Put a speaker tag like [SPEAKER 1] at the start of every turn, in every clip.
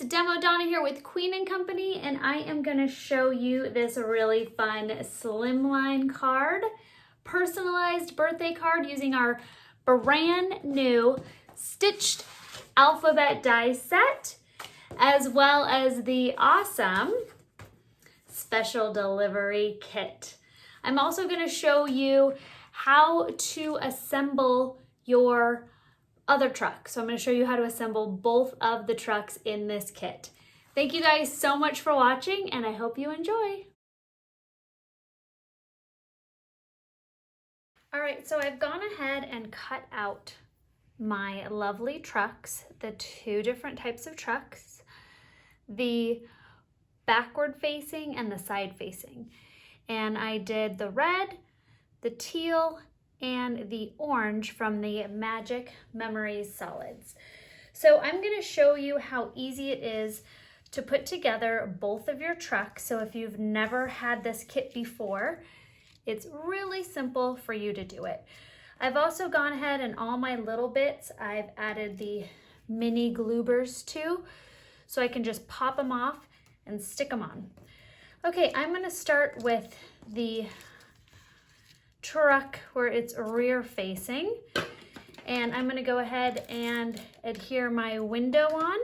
[SPEAKER 1] Demo Donna here with Queen & Company, and I am going to show you this really fun slimline card, personalized birthday card using our brand new stitched alphabet die set, as well as the awesome special delivery kit. I'm also going to show you how to assemble your other truck. So I'm going to show you how to assemble both of the trucks in this kit. Thank you guys so much for watching, and I hope you enjoy. All right, so I've gone ahead and cut out my lovely trucks, the two different types of trucks, the backward facing and the side facing. And I did the red, the teal, and the orange from the Magic Memories solids. So I'm going to show you how easy it is to put together both of your trucks. So if you've never had this kit before, it's really simple for you to do it. I've also gone ahead and all my little bits, I've added the mini gloobers too, so I can just pop them off and stick them on. Okay, I'm going to start with the truck where it's rear facing, and I'm going to go ahead and adhere my window on.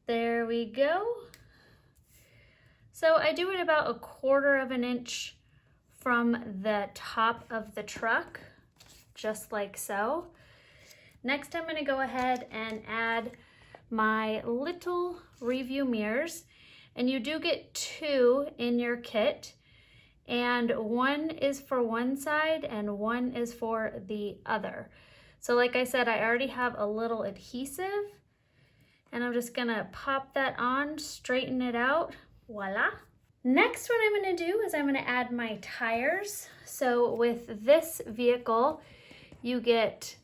[SPEAKER 1] There we go. So I do it about 1/4 of an inch from the top of the truck, just like so. Next, I'm going to go ahead and add my little review mirrors, and you do get 2 in your kit. And one is for one side and one is for the other. So like I said, I already have a little adhesive, and I'm just gonna pop that on, straighten it out, voila. Next, what I'm gonna do is I'm gonna add my tires. So with this vehicle, you get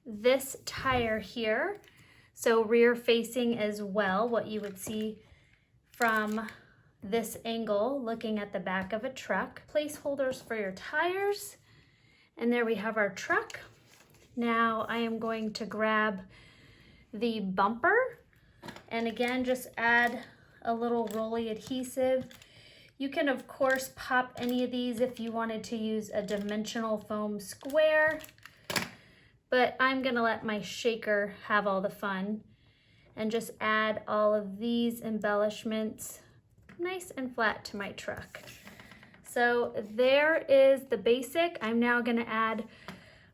[SPEAKER 1] this tire here. So rear facing as well, what you would see from this angle looking at the back of a truck. Placeholders for your tires, and there we have our truck. Now I am going to grab the bumper, and again just add a little rolly adhesive. You can of course pop any of these if you wanted to use a dimensional foam square, but I'm gonna let my shaker have all the fun and just add all of these embellishments nice and flat to my truck. So there is the basic. I'm now going to add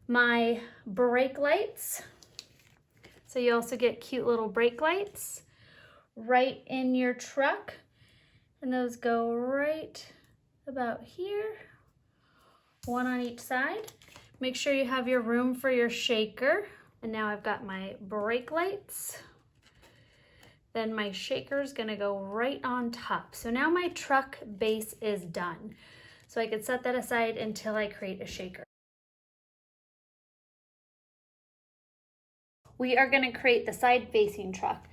[SPEAKER 1] my brake lights. So you also get cute little brake lights right in your truck, and those go right about here, one on each side. Make sure you have your room for your shaker. And now I've got my brake lights. Then my shaker is going to go right on top. So now my truck base is done. So I could set that aside until I create a shaker. We are going to create the side facing truck.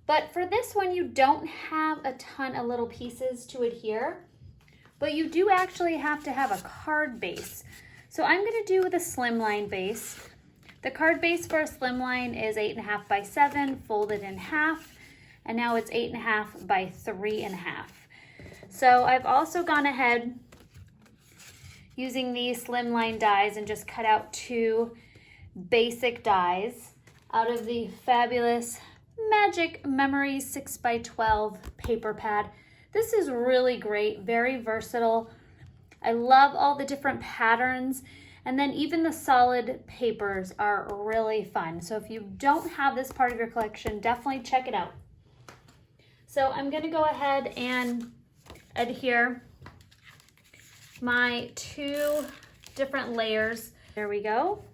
[SPEAKER 1] But for this one, you don't have a ton of little pieces to adhere, but you do actually have to have a card base. So I'm going to do the slimline base. The card base for a slimline is 8.5 by 7 folded in half. And now it's 8.5 by 3.5. So I've also gone ahead using these slimline dies and just cut out 2 basic dies out of the fabulous Magic Memories 6x12 paper pad. This is really great, very versatile. I love all the different patterns, and then even the solid papers are really fun. So if you don't have this part of your collection, definitely check it out. So I'm going to go ahead and adhere my 2 different layers. There we go.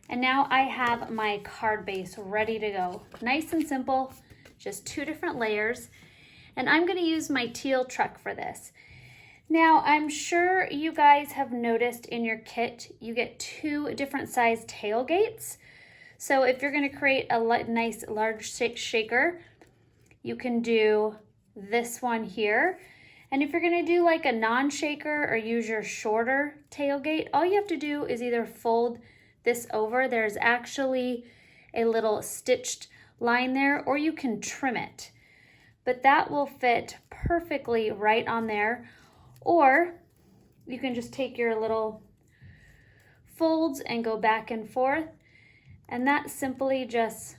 [SPEAKER 1] And now I have my card base ready to go. Nice and simple, just 2 different layers. And I'm going to use my teal truck for this. Now I'm sure you guys have noticed in your kit, you get 2 different size tailgates. So if you're going to create a nice large shaker, you can do this one here. And if you're gonna do like a non-shaker or use your shorter tailgate, all you have to do is either fold this over. There's actually a little stitched line there, or you can trim it. But that will fit perfectly right on there. Or you can just take your little folds and go back and forth, and that simply just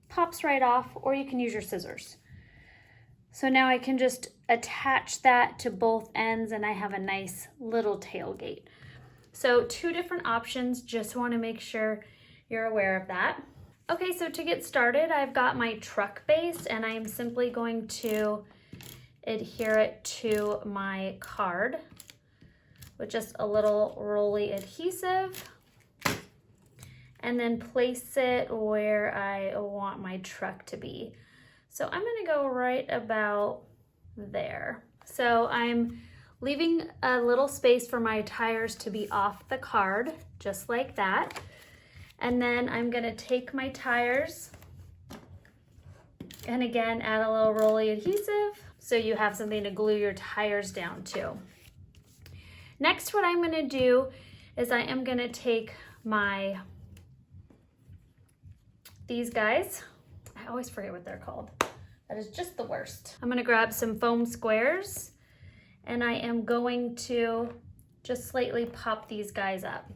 [SPEAKER 1] pops right off, or you can use your scissors. So now I can just attach that to both ends and I have a nice little tailgate. So 2 different options, just want to make sure you're aware of that. Okay, so to get started, I've got my truck base and I am simply going to adhere it to my card with just a little rolly adhesive, and then place it where I want my truck to be. So I'm gonna go right about there. So I'm leaving a little space for my tires to be off the card, just like that. And then I'm gonna take my tires and again, add a little rolly adhesive so you have something to glue your tires down to. Next, what I'm gonna do is I am gonna take these guys. I always forget what they're called. That is just the worst. I'm gonna grab some foam squares and I am going to just slightly pop these guys up.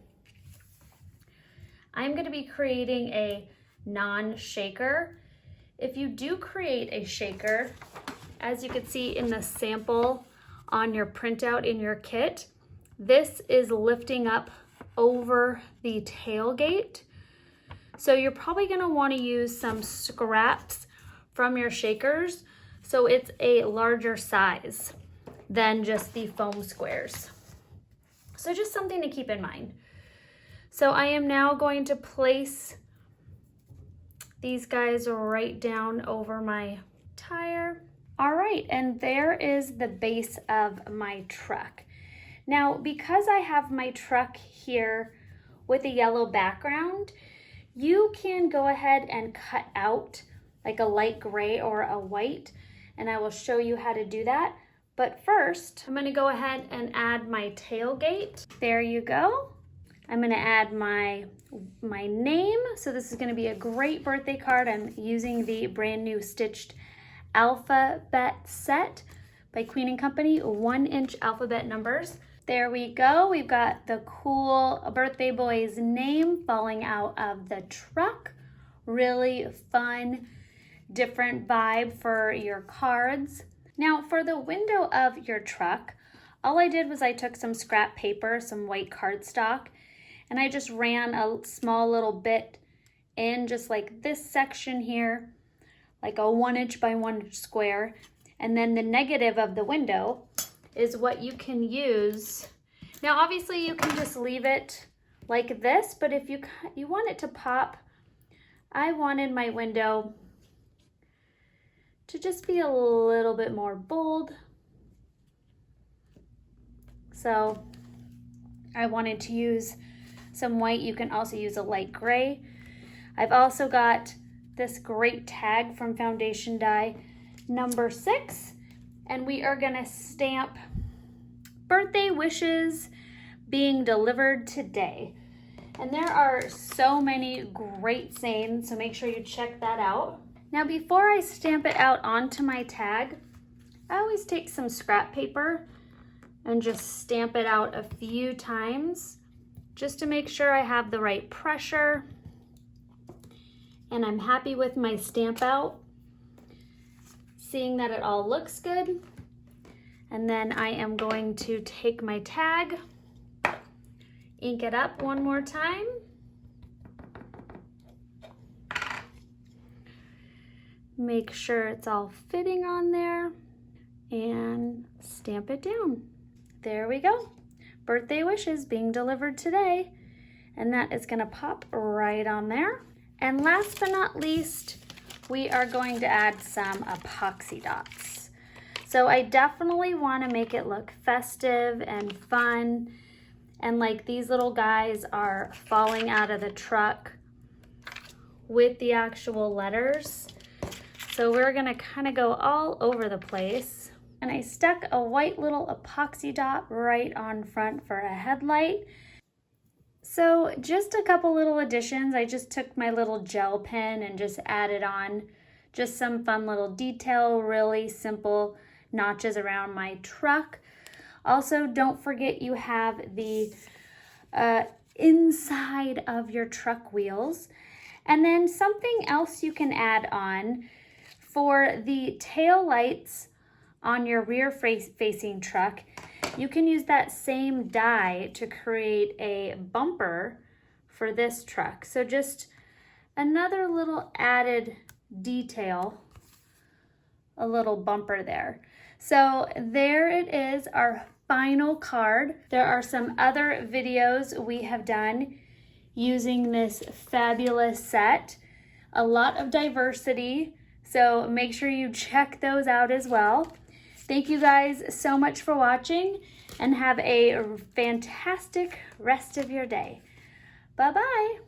[SPEAKER 1] I'm gonna be creating a non-shaker. If you do create a shaker, as you can see in the sample on your printout in your kit, this is lifting up over the tailgate. So you're probably gonna wanna use some scraps from your shakers so it's a larger size than just the foam squares. So just something to keep in mind. So I am now going to place these guys right down over my tire. All right, and there is the base of my truck. Now, because I have my truck here with a yellow background, you can go ahead and cut out like a light gray or a white, and I will show you how to do that. But first, I'm gonna go ahead and add my tailgate. There you go. I'm gonna add my name. So this is gonna be a great birthday card. I'm using the brand new stitched alphabet set by Queen & Company, 1-inch alphabet numbers. There we go. We've got the cool birthday boy's name falling out of the truck. Really fun, different vibe for your cards. Now for the window of your truck, all I did was I took some scrap paper, some white cardstock, and I just ran a small little bit in just like this section here, like a 1-inch by 1-inch square. And then the negative of the window is what you can use. Now, obviously you can just leave it like this, but if you want it to pop, I wanted my window to just be a little bit more bold. So I wanted to use some white. You can also use a light gray. I've also got this great tag from Foundation Die number 6, and we are gonna stamp birthday wishes being delivered today. And there are so many great sayings, so make sure you check that out. Now before I stamp it out onto my tag, I always take some scrap paper and just stamp it out a few times just to make sure I have the right pressure and I'm happy with my stamp out, seeing that it all looks good. And then I am going to take my tag, ink it up one more time. Make sure it's all fitting on there and stamp it down. There we go. Birthday wishes being delivered today. And that is gonna pop right on there. And last but not least, we are going to add some epoxy dots. So I definitely wanna make it look festive and fun. And like these little guys are falling out of the truck with the actual letters. So we're gonna kind of go all over the place. And I stuck a white little epoxy dot right on front for a headlight. So just a couple little additions. I just took my little gel pen and just added on just some fun little detail, really simple notches around my truck. Also, don't forget you have the inside of your truck wheels. And then something else you can add on for the tail lights on your rear facing truck, you can use that same die to create a bumper for this truck. So just another little added detail, a little bumper there. So there it is, our final card. There are some other videos we have done using this fabulous set. A lot of diversity, so make sure you check those out as well. Thank you guys so much for watching, and have a fantastic rest of your day. Bye-bye.